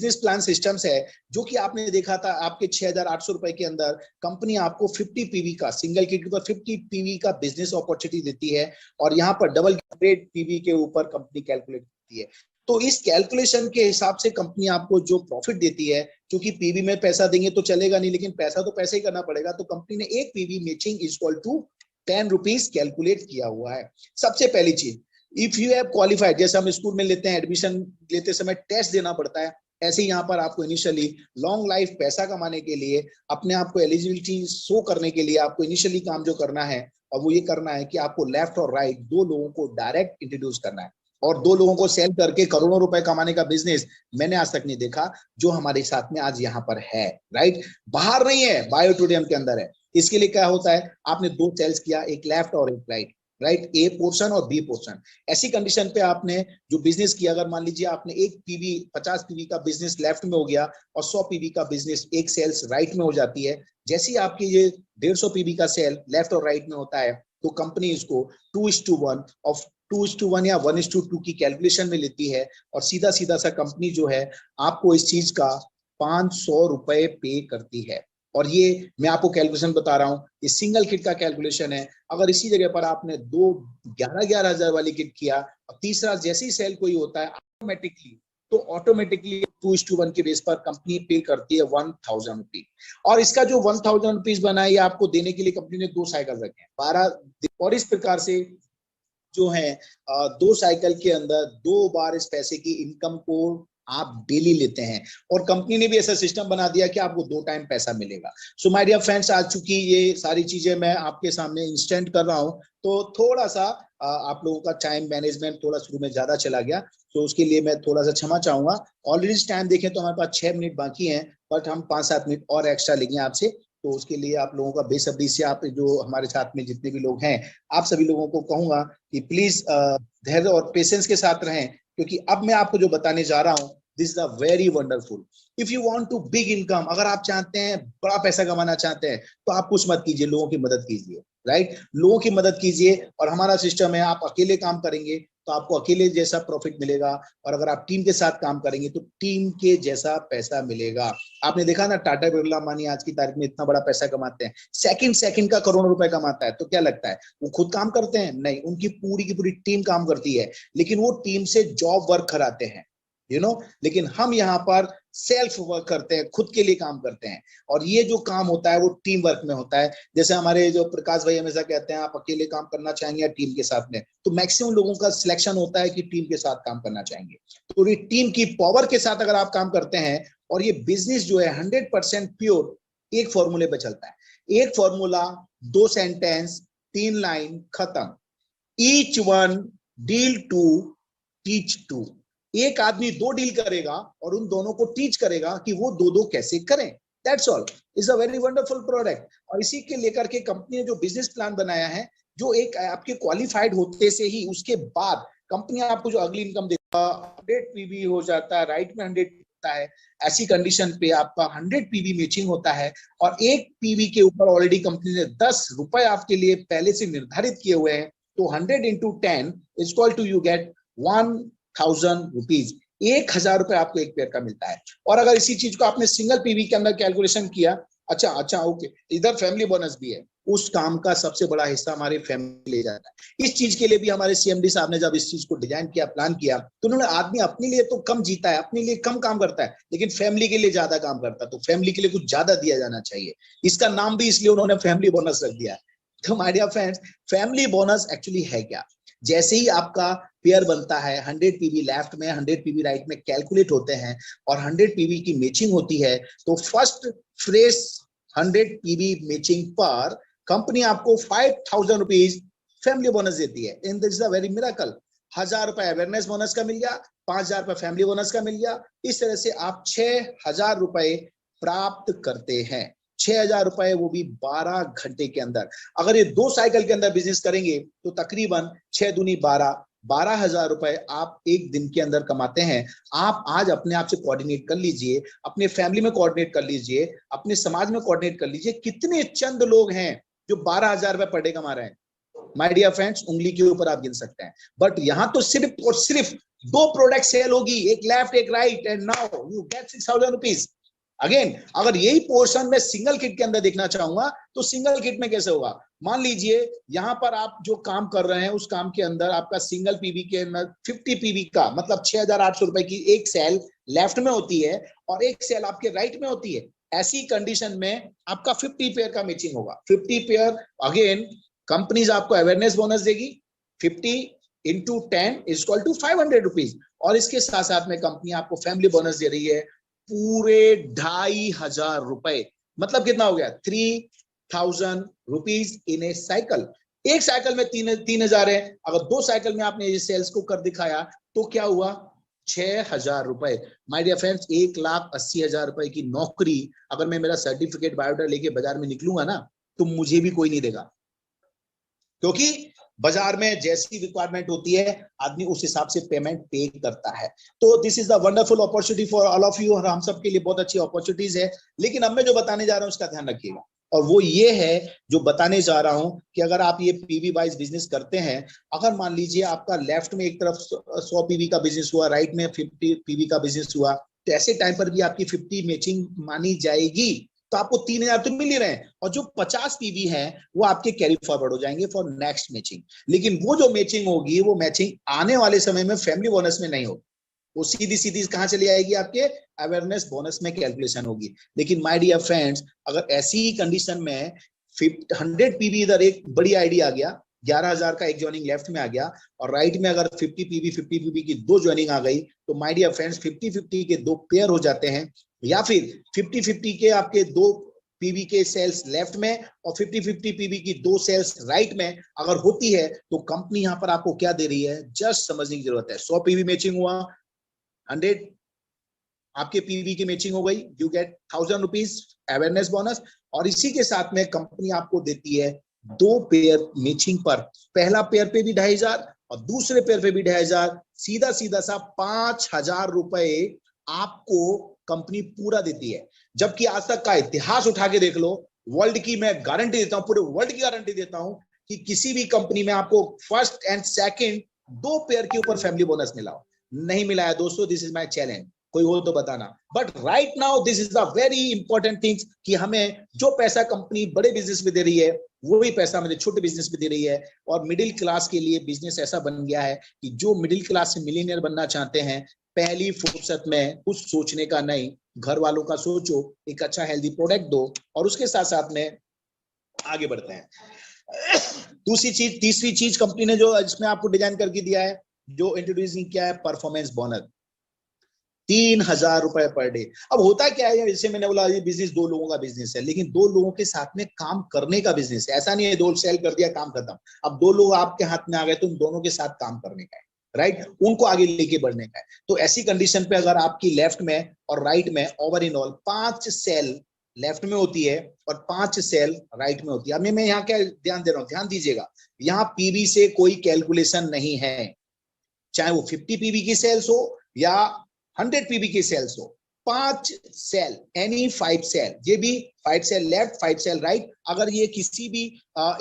Business plan systems है जो कि आपने देखा था आपके 6,800 रुपए के अंदर कंपनी आपको 50 पीवी का सिंगल किट के ऊपर 50 पीवी का बिजनेस अपॉर्चुनिटी देती है और यहाँ पर डबल ग्रेड पीवी के ऊपर कंपनी कैलकुलेट करती है। तो इस कैलकुलेशन के हिसाब से कंपनी आपको जो प्रॉफिट देती है, क्योंकि पीवी में पैसा देंगे तो चलेगा नहीं, लेकिन पैसा तो पैसे ही करना पड़ेगा, तो कंपनी ने एक PV matching is equal to 10 rupees calculate किया हुआ है। सबसे पहली चीज, इफ यू हैव क्वालिफाइड, जैसे हम स्कूल में लेते हैं एडमिशन लेते समय टेस्ट देना पड़ता है, ऐसे यहाँ पर आपको इनिशियली लॉन्ग लाइफ पैसा कमाने के लिए अपने आप को एलिजिबिलिटी शो करने के लिए आपको इनिशियली काम जो करना है और वो ये करना है कि आपको लेफ्ट और राइट दो लोगों को डायरेक्ट इंट्रोड्यूस करना है और दो लोगों को सेल करके करोड़ों रुपए कमाने का बिजनेस मैंने आज तक नहीं देखा जो हमारे साथ में आज यहाँ पर है। राइट, बाहर नहीं है, बायोटोडियम के अंदर है। इसके लिए क्या होता है, आपने दो सेल्स किया, एक लेफ्ट और एक राइट, राइट, ए पोर्शन और बी पोर्शन। ऐसी कंडीशन पे आपने जो बिजनेस किया, अगर मान लीजिए आपने एक पीवी 50 पीवी का बिजनेस लेफ्ट में हो गया और 100 पीवी का बिजनेस एक सेल्स राइट में हो जाती है, जैसे ही आपकी ये 150 पीवी का सेल लेफ्ट और राइट में होता है तो कंपनी इसको 2:1 और 2:1 या 1:2 की कैलकुलेशन में लेती है और सीधा सीधा सा कंपनी जो है आपको इस चीज का 500 रुपए पे करती है। और ये मैं आपको कैलकुलेशन बता रहा हूं, ये सिंगल किट का कैलकुलेशन है। अगर इसी जगह पर आपने दो 11,000 हजार वाली किट किया और तीसरा जैसे ही सेल कोई होता है ऑटोमेटिकली 2:1 के बेस पर कंपनी पे करती है 1,000 रुपीज। और इसका जो 1,000 रुपीज बना है ये आपको देने के लिए कंपनी ने 2 साइकिल रखे हैं 12। और इस प्रकार से जो है 2 साइकिल के अंदर 2 बार इस पैसे की इनकम को आप डेली लेते हैं और कंपनी ने भी ऐसा सिस्टम बना दिया कि आपको 2 टाइम पैसा मिलेगा। सो माय डियर फ्रेंड्स, आज चूंकि ये सारी चीजें मैं आपके सामने इंस्टेंट कर रहा हूं तो थोड़ा सा आप लोगों का टाइम मैनेजमेंट थोड़ा शुरू में ज्यादा चला गया, तो उसके लिए मैं थोड़ा सा क्षमा चाहूंगा। ऑलरेडी टाइम देखें तो हमारे पास 6 मिनट बाकी हैं, बट हम 5-7 मिनट और एक्स्ट्रा लेंगे आपसे, तो उसके लिए आप लोगों का बेसब्री से, आप जो हमारे साथ में जितने भी लोग हैं आप सभी लोगों को कहूंगा कि प्लीज धैर्य और पेशेंस के साथ रहें, क्योंकि अब मैं आपको जो बताने जा रहा हूं this is a very wonderful. If you want to big income, अगर आप चाहते हैं बड़ा पैसा कमाना चाहते हैं तो आप कुछ मत कीजिए, लोगों की मदद कीजिए। राइट, लोगों की मदद कीजिए। और हमारा सिस्टम है, आप अकेले काम करेंगे तो आपको अकेले जैसा प्रॉफिट मिलेगा, और अगर आप टीम के साथ काम करेंगे तो टीम के जैसा पैसा मिलेगा। आपने देखा ना, टाटा बिरला अंबानी आज की तारीख में इतना बड़ा पैसा कमाते हैं, सेकंड सेकंड का करोड़ों रुपए कमाता है, तो क्या लगता है वो खुद काम करते हैं? नहीं, उनकी पूरी की पूरी टीम काम करती है, लेकिन वो टीम से जॉब वर्क कराते हैं, लेकिन हम यहाँ पर सेल्फ वर्क करते हैं, खुद के लिए काम करते हैं। और ये जो काम होता है वो टीम वर्क में होता है। जैसे हमारे जो प्रकाश भाई हमेशा कहते हैं आप अकेले काम करना चाहेंगे या टीम के साथ में, तो मैक्सिमम लोगों का सिलेक्शन होता है कि टीम के साथ काम करना चाहेंगे। तो ये टीम की पावर के साथ अगर आप काम करते हैं, और ये बिजनेस जो है 100% प्योर एक फॉर्मूले पे चलता है, एक फॉर्मूला, 2 सेंटेंस, 3 लाइन, खत्म। Each one deal to teach two. एक आदमी 2 डील करेगा और उन दोनों को टीच करेगा कि वो दो कैसे करें। That's all. Is a very wonderful product. और इसी के लेकर के कंपनी ने जो बिजनेस प्लान बनाया है, जो एक आपके क्वालिफाइड होते से ही उसके बाद कंपनी आपको जो अगली इनकम देगा, 100 पीवी हो जाता है, राइट में 100 होता है, ऐसी कंडीशन पे आपका 100 पीवी मैचिंग होता है। और एक पीवी के ऊपर ऑलरेडी कंपनी ने 10 रुपए आपके लिए पहले से निर्धारित किए हुए हैं। तो 100 into 10 is equal to you get 1,000 rupees. 1,000 रुपए आपको एक पेयर का मिलता है। और अगर इसी चीज को आपने सिंगल पीवी के अंदर कैलकुलेशन किया, अच्छा ओके, इधर फैमिली बोनस भी है, उस काम का सबसे बड़ा हिस्सा हमारे फैमिली ले जाता है। इस चीज के लिए भी हमारे सीएमडी साहब ने जब इस चीज को डिजाइन किया, प्लान किया, तो उन्होंने आदमी अपने लिए तो कम जीता है, अपने लिए कम काम करता है, लेकिन फैमिली के लिए ज्यादा काम करता है, तो फैमिली के लिए कुछ ज्यादा दिया जाना चाहिए। इसका नाम भी इसलिए उन्होंने फैमिली बोनस रख दिया। तो my dear friends, family bonus actually है क्या? जैसे ही आपका पेयर बनता है, 100 पीवी लेफ्ट में 100 पीवी राइट में कैलकुलेट होते हैं और 100 पीवी की मैचिंग होती है, तो फर्स्ट फ्रेश 100 पीवी मैचिंग पर कंपनी आपको 5,000 रुपीज फैमिली बोनस देती है। In this is a very miracle. 1,000 रुपए अवेयरनेस बोनस का मिल गया, 5,000 रुपए फैमिली बोनस का मिल गया। इस तरह से आप 6,000 रुपए प्राप्त करते हैं। 6,000 रुपए, वो भी 12 घंटे के अंदर। अगर ये 2 साइकिल के अंदर बिजनेस करेंगे तो तकरीबन 6 दूनी 12,000 रुपए आप एक दिन के अंदर कमाते हैं। आप आज अपने आप से कोऑर्डिनेट कर लीजिए, अपने फैमिली में कोऑर्डिनेट कर लीजिए, अपने समाज में कोऑर्डिनेट कर लीजिए, कितने चंद लोग हैं जो 12,000 रुपए पर डे कमा रहे हैं। माय डियर फ्रेंड्स, उंगली के ऊपर आप गिन सकते हैं। बट यहां तो सिर्फ और सिर्फ दो प्रोडक्ट सेल होगी, एक लेफ्ट एक right, and now you get 6,000 rupees. Again अगर यही पोर्शन में सिंगल किट के अंदर देखना चाहूंगा तो सिंगल किट में कैसे होगा? मान लीजिए यहां पर आप जो काम कर रहे हैं उस काम के अंदर आपका सिंगल पीवी के अंदर 50 पीवी का मतलब 6,800 रुपए की एक सेल लेफ्ट में होती है और एक सेल आपके राइट में होती है। ऐसी कंडीशन में आपका 50 पेयर का मैचिंग होगा। 50 पेयर, अगेन कंपनीज आपको अवेयरनेस बोनस देगी, 50 into 10 is equal to 500 rupees. और इसके साथ साथ में कंपनी आपको फैमिली बोनस दे रही है पूरे 2,500 रुपए। मतलब कितना हो गया? 3,000 रुपीज इन ए साइकिल। एक साइकिल में 3,000 है, अगर दो साइकिल में आपने ये सेल्स को कर दिखाया तो क्या हुआ? 6,000 रुपए। माय डियर फ्रेंड्स, 1,80,000 रुपए की नौकरी अगर मैं मेरा सर्टिफिकेट बायोडाटा लेके बाजार में निकलूंगा ना तो मुझे भी कोई नहीं देगा, क्योंकि बाजार में जैसी रिक्वायरमेंट होती है आदमी उस हिसाब से पेमेंट पे करता है। तो this is the wonderful opportunity for all of you, और हम सब के लिए बहुत अच्छी अपॉर्चुनिटीज है। लेकिन अब मैं जो बताने जा रहा हूं उसका ध्यान रखिएगा, और वो ये है जो बताने जा रहा हूं कि अगर आप ये पीवी वाइज बिजनेस करते हैं, अगर मान लीजिए आपका लेफ्ट में एक तरफ 100 पीवी का बिजनेस हुआ, राइट में 50 पीवी का बिजनेस हुआ, तो ऐसे टाइम पर भी आपकी 50 मैचिंग मानी जाएगी, तो आपको 3,000 तो मिल ही रहे हैं, और जो 50 पीवी है वो आपके कैरी फॉरवर्ड हो जाएंगे फॉर नेक्स्ट मैचिंग। लेकिन वो जो मैचिंग होगी वो मैचिंग आने वाले समय में फैमिली बोनस में नहीं होगी, वो सीधी सीधी कहां चली आएगी? आपके अवेयरनेस बोनस में कैलकुलेशन होगी। लेकिन माय डियर फ्रेंड्स, अगर ऐसी ही कंडीशन में 100 पीवी इधर एक बड़ी आइडिया आ गया, 11,000 का एक ज्वाइनिंग लेफ्ट में आ गया, और राइट में अगर 50 पीवी की दो ज्वाइनिंग आ गई, तो माय डियर फ्रेंड्स 50-50 के दो पेयर हो जाते हैं, या फिर 50-50 के आपके दो पीवी के सेल्स लेफ्ट में और 50-50 पीवी की दो सेल्स राइट में अगर होती है, तो कंपनी यहां पर आपको क्या दे रही है जस्ट समझने की जरूरत है। 100 पीवी मैचिंग हुआ, 100 आपके पीवी की मैचिंग हो गई, you get 1,000 rupees awareness bonus. और इसी के साथ में कंपनी आपको देती है दो पेयर मैचिंग पर, पहला पेयर पे भी 2,500 और दूसरे पेयर पे भी 2,500, सीधा सीधा सा 5,000 रुपए आपको कंपनी पूरा देती है। जबकि आज तक का इतिहास उठा के देख लो, वर्ल्ड की मैं गारंटी देता हूं, पूरे वर्ल्ड की गारंटी देता हूं कि किसी भी कंपनी में आपको फर्स्ट एंड सेकंड दो पेयर के ऊपर फैमिली बोनस मिला हो, नहीं मिला है दोस्तों। दिस इज माय चैलेंज, कोई हो तो बताना। But right now this is the very important things कि हमें जो पैसा कंपनी बड़े बिजनेस में दे रही है वही पैसा मुझे छोटे बिजनेस में दे रही है। और मिडिल क्लास के लिए बिजनेस ऐसा बन गया है कि जो मिडिल क्लास से मिलियनियर बनना चाहते हैं, पहली फुर्सत में कुछ सोचने का नहीं, घर वालों का सोचो, एक अच्छा हेल्दी प्रोडक्ट दो, और उसके साथ साथ में आगे बढ़ते हैं। दूसरी चीज, तीसरी चीज कंपनी ने जो इसमें आपको डिजाइन करके दिया है, जो इंट्रोड्यूसिंग किया है, परफॉर्मेंस बोनस 3,000 रुपए पर डे। अब होता क्या है, जैसे मैंने बोला ये बिजनेस दो लोगों का बिजनेस है, लेकिन दो लोगों के साथ में काम करने का बिजनेस है। ऐसा नहीं है दो सेल कर दिया काम खत्म। अब दो लोग आपके हाथ में आ गए तो उन दोनों के साथ काम करने का है, राइट, उनको आगे लेके बढ़ने का है। तो ऐसी कंडीशन पे अगर आपकी लेफ्ट में और राइट में over in all 5 cell left में होती है और 5 सेल राइट में होती है। अब मैं यहाँ क्या ध्यान दे रहा हूँ, ध्यान दीजिएगा, यहाँ पीवी से कोई कैलकुलेशन नहीं है, चाहे वो 50 पीवी की सेल्स हो या 100 पीवी की सेल्स हो। 5 सेल, एनी 5 सेल, ये भी 5 सेल लेफ्ट 5 सेल राइट, अगर ये किसी भी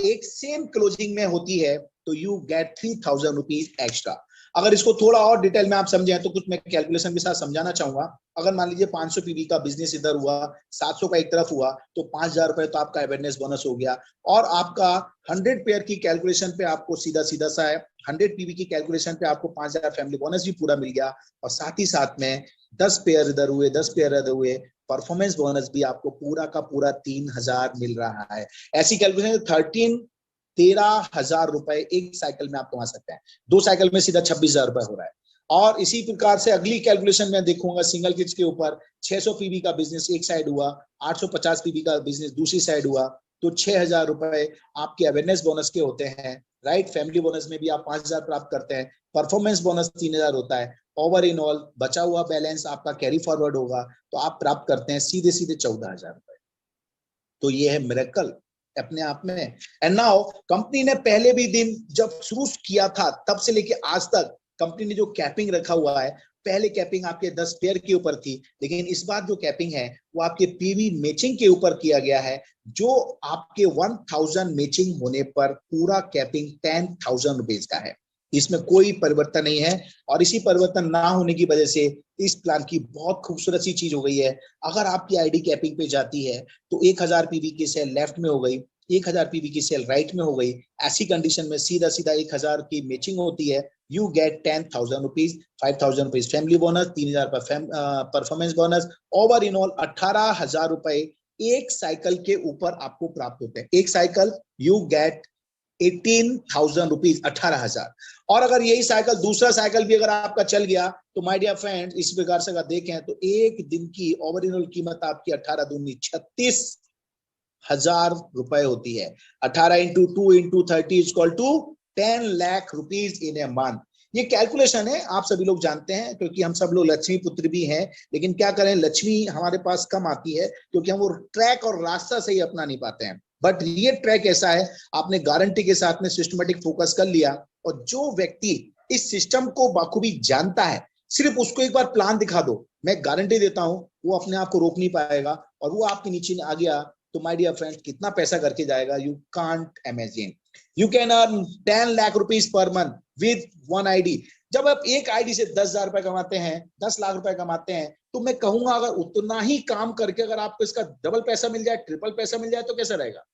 एक सेम क्लोजिंग में होती है तो यू गेट 3,000 रुपीज एक्स्ट्रा। अगर इसको थोड़ा और डिटेल में आप समझें तो कुछ मैं कैलकुलेशन के साथ समझाना चाहूंगा। अगर मान लीजिए 500 पीवी का बिजनेस इधर हुआ, 700 का एक तरफ हुआ, तो 5,000 रुपए तो आपका अवेयरनेस बोनस हो गया। और आपका 100 पेयर की कैलकुलेशन पे आपको सीधा सीधा सा है, 100 पीवी की कैलकुलेशन पे आपको 5,000 फैमिली बोनस भी पूरा मिल गया, और साथ ही साथ में 10 पेयर इधर हुए, 10 पेयर इधर हुए, परफॉर्मेंस बोनस भी आपको पूरा का पूरा 3,000 मिल रहा है। ऐसी कैलकुलेशन 13,000 रुपए एक साइकिल में आप कमा सकते हैं। दो साइकिल में सीधा 26,000 रुपए हो रहा है। और इसी प्रकार से अगली कैलकुलेशन में देखूंगा सिंगल किट्स के ऊपर, 600 पीवी का बिजनेस एक साइड हुआ, 850 पीवी का बिजनेस दूसरी साइड हुआ, तो 6,000 रुपए आपके अवेयरनेस बोनस के होते हैं, राइट। फैमिली बोनस में भी आप 5,000 प्राप्त करते हैं, परफॉर्मेंस बोनस 3,000 होता है। ओवर इन ऑल बचा हुआ बैलेंस आपका कैरी फॉरवर्ड होगा, तो आप प्राप्त करते हैं सीधे सीधे 14,000 रुपए। तो ये है मिरेकल अपने आप में। एंड नाउ कंपनी ने पहले भी दिन जब शुरू किया था तब से लेके आज तक कंपनी ने जो कैपिंग रखा हुआ है, पहले कैपिंग आपके 10 पेयर के ऊपर थी, लेकिन इस बार जो कैपिंग है वो आपके पीवी मैचिंग के ऊपर किया गया है, जो आपके 1,000 मैचिंग होने पर पूरा कैपिंग 10,000 रुपीज का है। इसमें कोई परिवर्तन नहीं है। और इसी परिवर्तन ना होने की वजह से इस प्लान की बहुत खूबसूरत सी चीज हो गई है। अगर आपकी आईडी कैपिंग पे जाती है तो 1000 पीवी की सेल लेफ्ट में हो गई, 1000 पीवी की सेल राइट में हो गई। ऐसी कंडीशन में सीधा सीधा 1000 की मैचिंग होती है, you get 10,000 rupees, 5,000 rupees family bonus, 3000 performance bonus, over in all 18,000 रुपए एक साइकिल के ऊपर आपको प्राप्त होते हैं। एक साइकिल यू गेट 18,000 रुपीज, 18,000। और अगर यही साइकिल दूसरा साइकिल भी अगर आपका चल गया तो माय डियर फ्रेंड्स, इस प्रकार से अगर देखें तो एक दिन की ओवरऑल कीमत आपकी 18 दूनी 36,000 रुपए होती है। 18 into 2 into 30 equal to 10 lakh rupees in a month. ये कैलकुलेशन है, आप सभी लोग जानते हैं, क्योंकि हम सब लोग लक्ष्मी पुत्र भी हैं। लेकिन क्या करें, लक्ष्मी हमारे पास कम आती है क्योंकि हम वो ट्रैक और रास्ता सही अपना नहीं पाते हैं। बट ये ट्रैक ऐसा है, आपने गारंटी के साथ में सिस्टमेटिक फोकस कर लिया, और जो व्यक्ति इस सिस्टम को बाखूबी जानता है, सिर्फ उसको एक बार प्लान दिखा दो, मैं गारंटी देता हूं वो अपने आप को रोक नहीं पाएगा। और वो आपके नीचे आ गया तो माय डियर फ्रेंड्स कितना पैसा करके जाएगा, you can't imagine. You can earn 10 lakh rupees per month with one ID. जब आप एक आईडी से 10,000 रुपए कमाते हैं, 10 लाख रुपए कमाते हैं, तो मैं कहूंगा अगर उतना ही काम करके अगर आपको इसका डबल पैसा मिल जाए, ट्रिपल पैसा मिल जाए, तो कैसा रहेगा।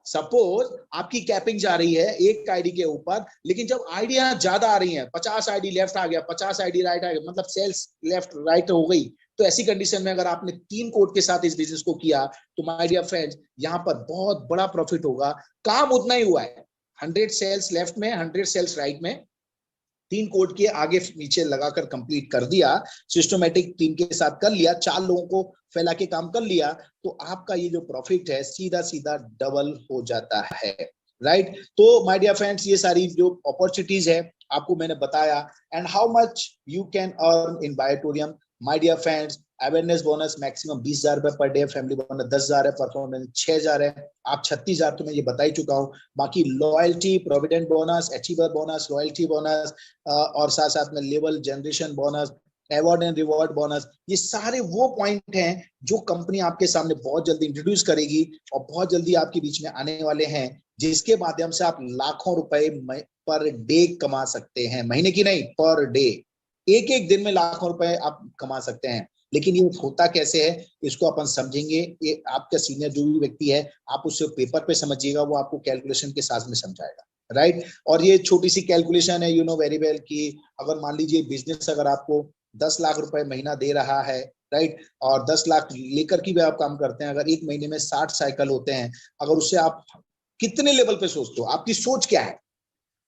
सपोज आपकी कैपिंग जा रही है एक आईडी के ऊपर, लेकिन जब आईडियां ज्यादा आ रही हैं, 50 आईडी लेफ्ट आ गया, 50 आईडी राइट आ गया, मतलब सेल्स लेफ्ट राइट हो गई, तो ऐसी कंडीशन में अगर आपने 3 कोड के साथ इस बिजनेस को किया तो माय डियर फ्रेंड्स यहाँ पर बहुत बड़ा प्रॉफिट होगा। काम उतना ही हुआ है, 100 सेल्स लेफ्ट में, 100 सेल्स राइट में, 3 कोड के आगे नीचे लगाकर कंप्लीट कर दिया, सिस्टमेटिक टीम के साथ कर लिया, 4 लोगों को फैला के काम कर लिया, तो आपका ये जो प्रॉफिट है सीधा सीधा डबल हो जाता है। राइट, तो माय डियर फ्रेंड्स ये सारी जो अपॉर्चुनिटीज है आपको मैंने बताया। And how much you can earn in बायोटोरियम, my dear friends, awareness bonus maximum 20,000 रुपए पर डे, फैमिली बोनस 10,000 है, परफॉर्मेंस 6,000 है, आप 36,000 तो मैं ये बता ही चुका हूँ। बाकी loyalty, provident bonus, achiever bonus, loyalty bonus, और साथ साथ में level generation bonus, award and reward bonus, ये सारे वो पॉइंट हैं जो कंपनी आपके सामने बहुत जल्दी इंट्रोड्यूस करेगी और बहुत जल्दी आपके बीच में आने वाले हैं, जिसके माध्यम से आप लाखों रुपए पर डे कमा सकते हैं। महीने की नहीं, पर डे, एक एक दिन में लाखों रुपए आप कमा सकते हैं। लेकिन ये होता कैसे है इसको अपन समझेंगे। ये आपका सीनियर जो भी व्यक्ति है, आप उससे पेपर पे समझिएगा, वो आपको कैलकुलेशन के साथ में समझाएगा। राइट, और ये छोटी सी कैलकुलेशन है, यू नो वेरी वेल, कि अगर मान लीजिए बिजनेस अगर आपको 10 लाख रुपए महीना दे रहा है, राइट, और 10 लाख लेकर के भी आप काम करते हैं, अगर एक महीने में 60 साइकिल होते हैं, अगर उससे आप कितने लेवल पे सोचते हो, आपकी सोच क्या है।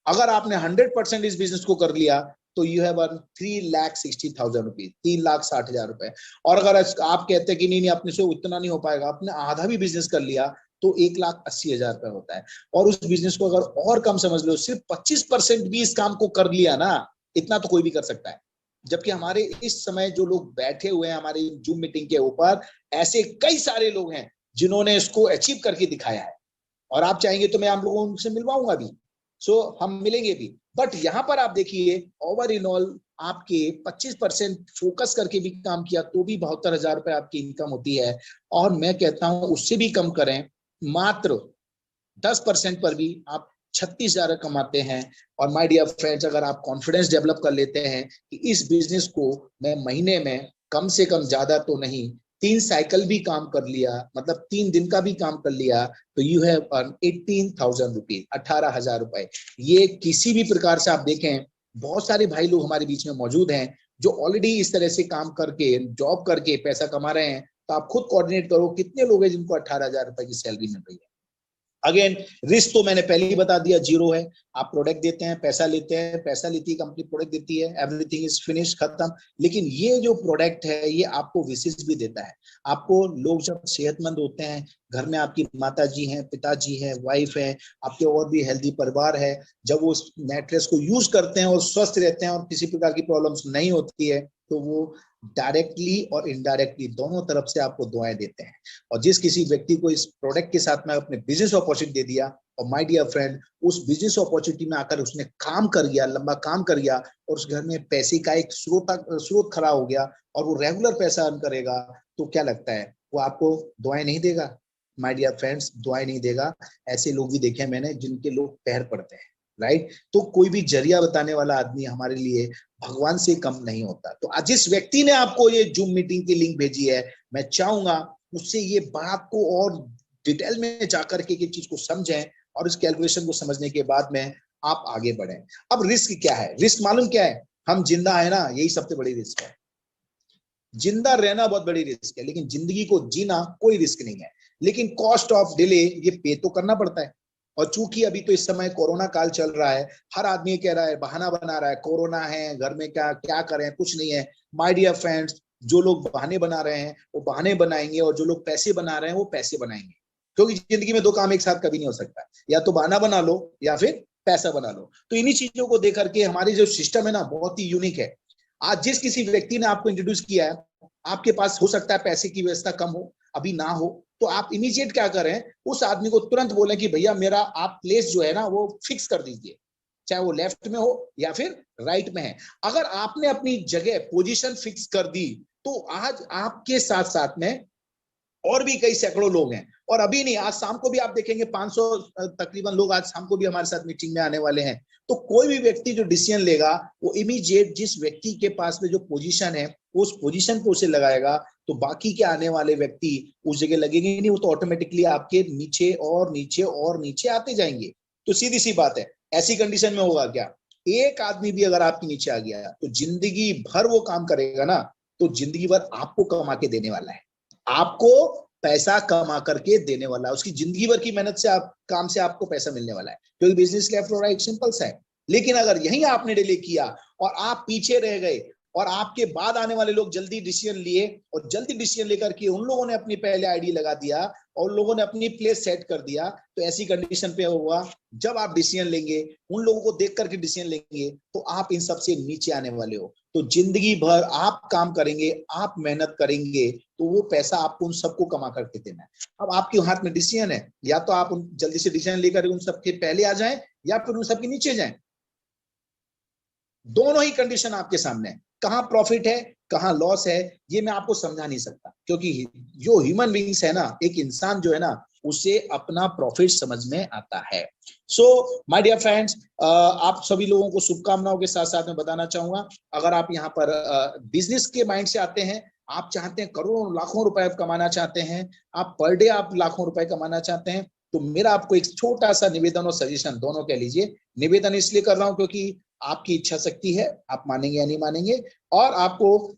अगर आपने 100% इस बिजनेस को कर लिया तो यू हैव अर्न 3,60,000 रुपीज, 3,60,000 रुपए। और अगर आप कहते हैं कि नहीं नहीं अपने से उतना नहीं हो पाएगा, आपने आधा भी बिजनेस कर लिया तो 1,80,000 रुपए होता है। और उस बिजनेस को अगर और कम समझ लो, सिर्फ 25% भी इस काम को कर लिया ना, इतना तो कोई भी कर सकता है। जबकि हमारे इस समय जो लोग बैठे हुए हैं हमारे जूम मीटिंग के ऊपर, ऐसे कई सारे लोग हैं जिन्होंने इसको अचीव करके दिखाया है। और आप चाहेंगे तो मैं आप लोगों से मिलवाऊंगा भी, सो हम मिलेंगे भी। बट यहां पर आप देखिए, ओवर इन ऑल आपके 25% फोकस करके भी काम किया तो भी 72,000 रुपए आपकी इनकम होती है। और मैं कहता हूं उससे भी कम करें, मात्र 10% पर भी आप 36,000 कमाते हैं। और माय डियर फ्रेंड्स, अगर आप कॉन्फिडेंस डेवलप कर लेते हैं कि इस बिजनेस को मैं महीने में कम से कम, ज्यादा तो नहीं, 3 साइकिल भी काम कर लिया, मतलब 3 दिन का भी काम कर लिया, तो यू हैव अर्न 18,000 रुपीज, 18,000 रुपए। ये किसी भी प्रकार से आप देखें, बहुत सारे भाई लोग हमारे बीच में मौजूद हैं जो ऑलरेडी इस तरह से काम करके, जॉब करके पैसा कमा रहे हैं। तो आप खुद कोऑर्डिनेट करो कितने लोग हैं जिनको 18,000 रुपए की सैलरी मिल रही है। अगेन, रिस्क तो मैंने पहले ही बता दिया, जीरो है। आप प्रोडक्ट देते हैं, पैसा लेते हैं, पैसा लेती है कंपनी, प्रोडक्ट देती है, एवरीथिंग इज फिनिश, खत्म। लेकिन ये जो प्रोडक्ट है ये आपको विशेष भी देता है। आपको लोग जब सेहतमंद होते हैं, घर में आपकी माता जी हैं, पिताजी हैं, वाइफ है, आपके और भी हेल्दी परिवार है, जब वो उस मैट्रेस को यूज करते हैं और स्वस्थ रहते हैं और किसी प्रकार की प्रॉब्लम्स नहीं होती है, तो वो डायरेक्टली और इनडायरेक्टली दोनों तरफ से आपको दुआएं देते हैं। और जिस किसी व्यक्ति को इस प्रोडक्ट के साथ में अपने बिजनेस अपॉर्चुनिटी दे दिया, और माय डियर फ्रेंड उस बिजनेस अपॉर्चुनिटी में आकर उसने काम कर गया, लंबा काम कर गया, और उस घर में पैसे का एक स्रोत खड़ा हो गया और वो रेगुलर पैसा अर्न करेगा, तो क्या लगता है वो आपको दुआएं नहीं देगा। माय डियर फ्रेंड्स, दुआएं नहीं देगा। ऐसे लोग भी देखे मैंने जिनके लोग पैर पड़ते हैं, राइट। तो कोई भी जरिया बताने वाला आदमी हमारे लिए भगवान से कम नहीं होता। तो आज जिस व्यक्ति ने आपको ये जूम मीटिंग की लिंक भेजी है, मैं चाहूंगा उससे ये बात को और डिटेल में जाकर के चीज को समझें, और इस कैलकुलेशन को समझने के बाद में आप आगे बढ़ें। अब रिस्क क्या है? रिस्क मालूम क्या है? हम जिंदा है ना, यही सबसे बड़ी रिस्क है। जिंदा रहना बहुत बड़ी रिस्क है, लेकिन जिंदगी को जीना कोई रिस्क नहीं है। लेकिन कॉस्ट ऑफ डिले ये पे तो करना पड़ता है। और चूंकि अभी तो इस समय कोरोना काल चल रहा है, हर आदमी कह रहा है, बहाना बना रहा है, कोरोना है घर में, क्या क्या करें, कुछ नहीं है। माय डियर फ्रेंड्स, जो लोग बहाने बना रहे हैं वो बहाने बनाएंगे, और जो लोग पैसे बना रहे हैं वो पैसे बनाएंगे। क्योंकि जिंदगी में दो काम एक साथ कभी नहीं हो सकता, या तो बहाना बना लो या फिर पैसा बना लो। तो इन्हीं चीजों को देख करके हमारी जो सिस्टम है ना, बहुत ही यूनिक है। आज जिस किसी व्यक्ति ने आपको इंट्रोड्यूस किया है, आपके पास हो सकता है पैसे की व्यवस्था कम हो, अभी ना हो, तो आप इमीडिएट क्या करें, उस आदमी को तुरंत बोलें कि भैया मेरा आप प्लेस जो है ना वो फिक्स कर दीजिए, चाहे वो लेफ्ट में हो या फिर राइट में है। अगर आपने अपनी जगह पोजीशन फिक्स कर दी, तो आज आपके साथ साथ में और भी कई सैकड़ों लोग हैं। और अभी नहीं, आज शाम को भी आप देखेंगे 500 तकरीबन लोग आज शाम को भी हमारे साथ मीटिंग में आने वाले हैं। तो कोई भी व्यक्ति जो डिसीजन लेगा, वो इमीडिएट जिस व्यक्ति के पास में जो पोजीशन है उस पोजीशन पे उसे लगाएगा। तो बाकी के आने वाले व्यक्ति उस जगह लगेंगे नहीं, वो तो ऑटोमेटिकली आपके नीचे और नीचे और नीचे आते जाएंगे। तो सीधी सी बात है, ऐसी कंडीशन में होगा क्या, एक आदमी भी अगर आपके नीचे आ गया तो जिंदगी भर वो काम करेगा ना, तो जिंदगी भर आपको कमा के देने वाला है, आपको पैसा कमा करके देने वाला है। उसकी जिंदगी भर की मेहनत से, आप काम से आपको पैसा मिलने वाला है, क्योंकि बिजनेस लेफ्ट और राइट सिंपल सा है। लेकिन अगर यही आपने डिले किया और आप पीछे रह गए, और आपके बाद आने वाले लोग जल्दी डिसीजन लिए, और जल्दी डिसीजन लेकर के उन लोगों ने अपनी पहले आईडी लगा दिया और उन लोगों ने अपनी प्लेस सेट कर दिया, तो ऐसी कंडीशन पे होगा, जब आप डिसीजन लेंगे, उन लोगों को देख करके डिसीजन लेंगे, तो आप इन सबसे नीचे आने वाले हो। तो जिंदगी भर आप काम करेंगे, आप मेहनत करेंगे, तो वो पैसा आपको उन सबको कमा करके देना है। अब आपके हाथ में डिसीजन है, या तो आप जल्दी से डिसीजन लेकर उन सबके पहले आ जाएं, या फिर उन सबके नीचे जाएं। दोनों ही कंडीशन आपके सामने है। कहां प्रॉफिट है कहां लॉस है, ये मैं आपको समझा नहीं सकता, क्योंकि जो ह्यूमन बींग्स है ना, एक इंसान जो है ना, उसे अपना प्रॉफिट समझ में आता है। सो माय डियर फ्रेंड्स, आप सभी लोगों को शुभकामनाओं के साथ साथ में बताना चाहूंगा, अगर आप यहाँ पर बिजनेस के माइंड से आते हैं, आप चाहते हैं करोड़ों लाखों रुपए कमाना चाहते हैं, आप पर डे आप लाखों रुपए कमाना चाहते हैं, तो मेरा आपको एक छोटा सा निवेदन और सजेशन दोनों कह लीजिए। निवेदन इसलिए कर रहा हूं क्योंकि आपकी इच्छा शक्ति है, आप मानेंगे या नहीं मानेंगे, और आपको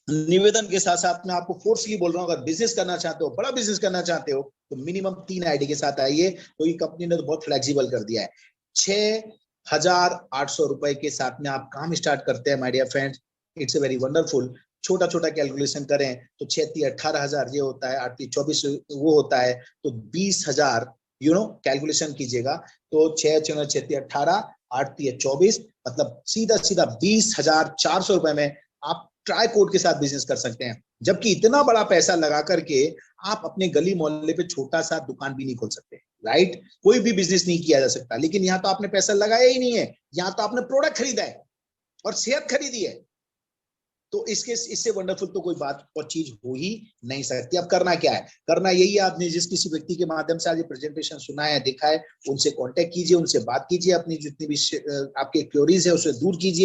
निवेदन के साथ साथ में आपको फोर्सली बोल रहा हूं, अगर बिजनेस करना चाहते हो, बड़ा बिजनेस करना चाहते हो, तो मिनिमम 3 आईडी के साथ आइए। तो ये कंपनी ने तो बहुत फ्लेक्सिबल कर दिया है, 6,800 रुपए के साथ में आप काम स्टार्ट करते हैं। My dear friends, it's a very wonderful. छोटा छोटा कैलकुलेशन करें तो 6-18,000 ये होता है, 8-24 वो होता है, तो 20,000 कैलकुलेशन कीजिएगा। तो 6-6-18, 8-24, मतलब सीधा सीधा 20,400 रुपए में आप ट्राई कोड के साथ बिजनेस कर सकते हैं। जबकि इतना बड़ा पैसा लगा करके आप अपने गली मोहल्ले पे छोटा सा दुकान भी नहीं खोल सकते, राइट। कोई भी बिजनेस नहीं किया जा सकता। लेकिन यहाँ तो आपने पैसा लगाया ही नहीं है, यहाँ तो आपने प्रोडक्ट खरीदा है और सेहत खरीदी है। तो इससे वंडरफुल तो कोई बात और चीज हो ही नहीं सकती। अब करना क्या है? करना यही है, आपने जिस किसी व्यक्ति के माध्यम से आज ये प्रेजेंटेशन सुना है, देखा है, उनसे कांटेक्ट कीजिए, उनसे बात कीजिए, अपनी जितनी भी आपके क्वेरीज है उसे दूर कीजिए।